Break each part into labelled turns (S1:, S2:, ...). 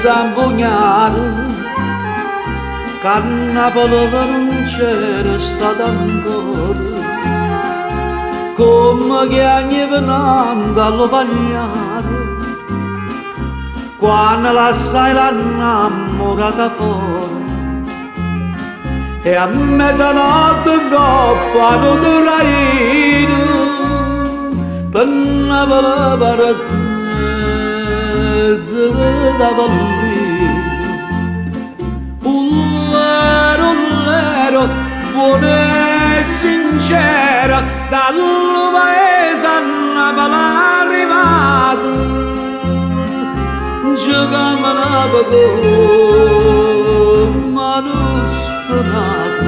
S1: zampugnare, carnavale che non c'era stato ancora, come che ogni venendo allo bagnare, quando l'assai l'annamorata fuori, e a mezzanotte dopo hanno duraino, penna per la barata da bambino. Ullero, buono e sincero, dal paese Napoli arrivato, giocavamo a Napoli, ma non stonato.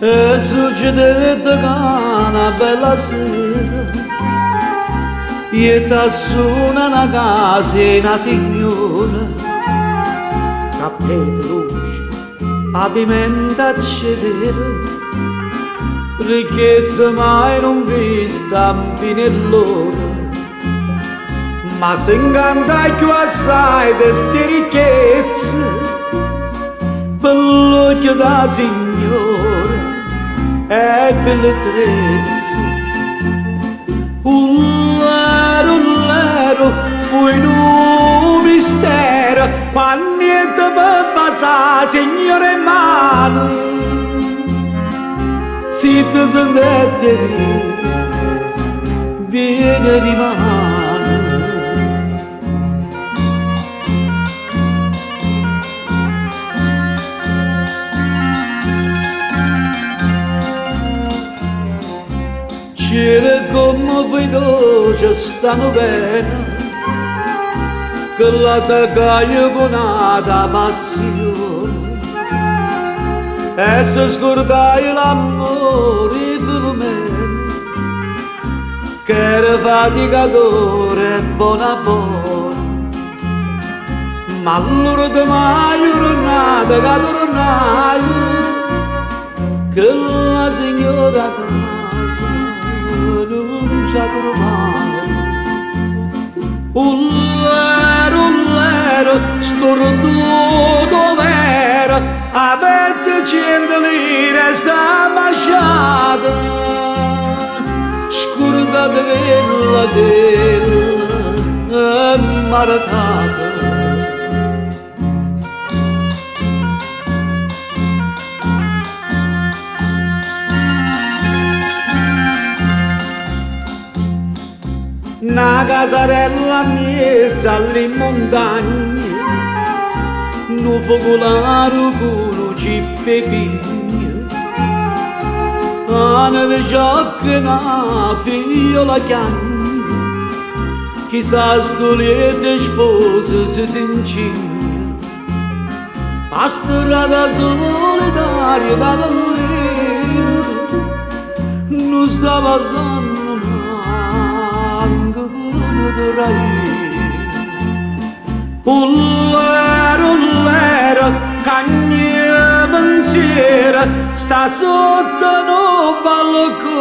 S1: E succedette che una bella sera e t'assuna una casa e una signora, tappete luce, pavimento accedere, ricchezza mai non vista fino all'ora, ma si incanta più assai di ste ricchezze per l'occhio da signora e per le trezze. Ullero, fu in un mistero quando niente per passare signore in mano, zitta sentite viene di mano. C'era come vedo stanno bene, che la tagliaio con una passione, e se scordai l'amore filomeno, che era faticatore e buona buona, ma allora di maio tornata che tornai, che la signora non ci ha trovato. Ullero, storduto vero, avete 100 lire sta masciata, scordate quella maratata. Una casarella mezza alle montagne, un focolare con un cippepigno, una vecchiacca e una figliola chiagna, chissà stolette spose si s'incigna, a strada solitaria da Berlino, non stava sanno Ullero, cagna pensiero, sta sotto no balcone.